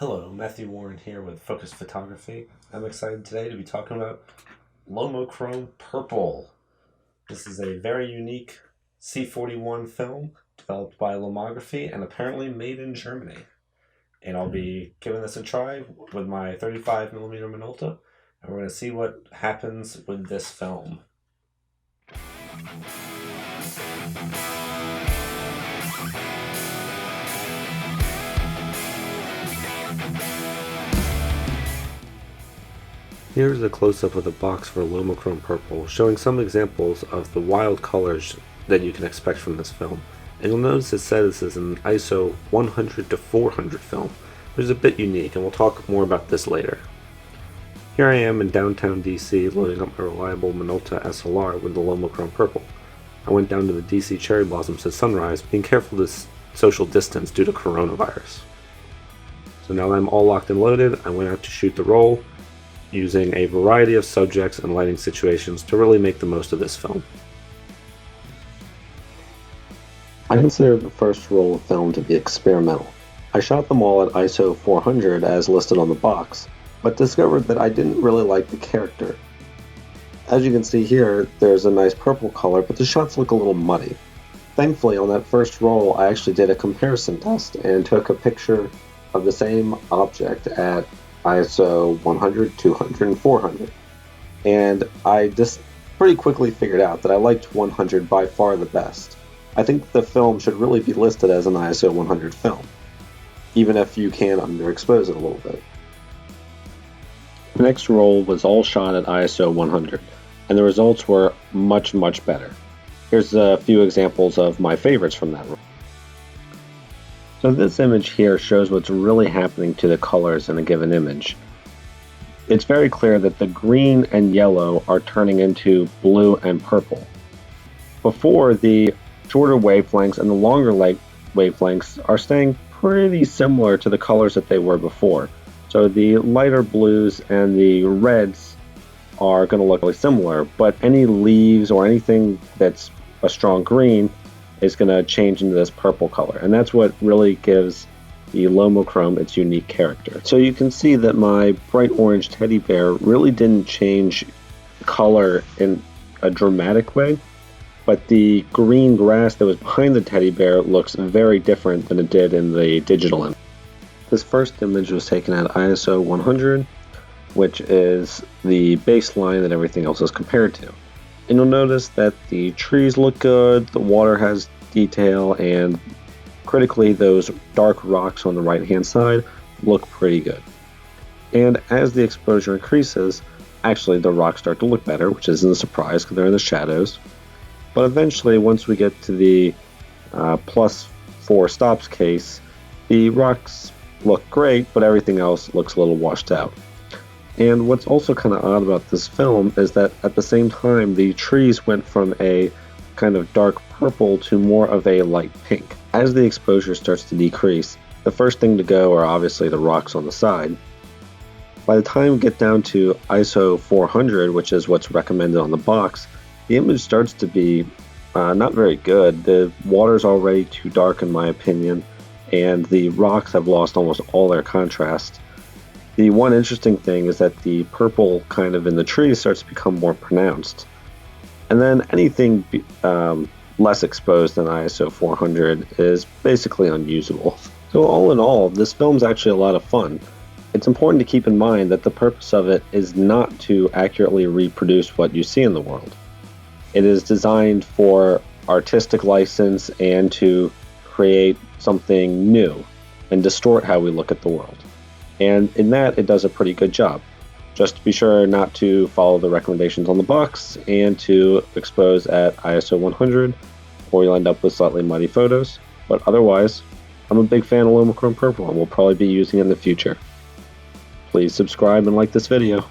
Hello, Matthew Warren here with Focus Photography. I'm excited today to be talking about LomoChrome Purple. This is a very unique C41 film developed by Lomography and apparently made in Germany. And I'll be giving this a try with my 35mm Minolta, and we're going to see what happens with this film. Here's a close-up of the box for LomoChrome Purple, showing some examples of the wild colors that you can expect from this film. And you'll notice it says this is an ISO 100 to 400 film, which is a bit unique, and we'll talk more about this later. Here I am in downtown DC loading up my reliable Minolta SLR with the LomoChrome Purple. I went down to the DC cherry blossoms at sunrise, being careful to social distance due to coronavirus. So now that I'm all locked and loaded, I went out to shoot the roll, using a variety of subjects and lighting situations to really make the most of this film. I consider the first roll of film to be experimental. I shot them all at ISO 400 as listed on the box, but discovered that I didn't really like the character. As you can see here, there's a nice purple color, but the shots look a little muddy. Thankfully, on that first roll, I actually did a comparison test and took a picture of the same object at ISO 100, 200, and 400. And I just pretty quickly figured out that I liked 100 by far the best. I think the film should really be listed as an ISO 100 film, even if you can underexpose it a little bit. The next roll was all shot at ISO 100, and the results were much better. Here's a few examples of my favorites from that roll. So this image here shows what's really happening to the colors in a given image. It's very clear that the green and yellow are turning into blue and purple. Before, the shorter wavelengths and the longer wavelengths are staying pretty similar to the colors that they were before. So the lighter blues and the reds are going to look really similar, but any leaves or anything that's a strong green is going to change into this purple color, and that's what really gives the LomoChrome its unique character. So you can see that my bright orange teddy bear really didn't change color in a dramatic way, but the green grass that was behind the teddy bear looks very different than it did in the digital image. This first image was taken at ISO 100, which is the baseline that everything else is compared to. And you'll notice that the trees look good, the water has detail, and critically those dark rocks on the right hand side look pretty good. And as the exposure increases, actually the rocks start to look better, which isn't a surprise because they're in the shadows. But eventually, once we get to the +4 stops case, the rocks look great, but everything else looks a little washed out. And what's also kind of odd about this film is that at the same time, the trees went from a kind of dark purple to more of a light pink. As the exposure starts to decrease, the first thing to go are obviously the rocks on the side. By the time we get down to ISO 400, which is what's recommended on the box, the image starts to be not very good. The water's already too dark in my opinion, and the rocks have lost almost all their contrast. The one interesting thing is that the purple kind of in the trees starts to become more pronounced. And then anything less exposed than ISO 400 is basically unusable. So all in all, this film's actually a lot of fun. It's important to keep in mind that the purpose of it is not to accurately reproduce what you see in the world. It is designed for artistic license and to create something new and distort how we look at the world. And in that, it does a pretty good job. Just be sure not to follow the recommendations on the box and to expose at ISO 100, or you'll end up with slightly muddy photos. But otherwise, I'm a big fan of LomoChrome Purple and will probably be using it in the future. Please subscribe and like this video.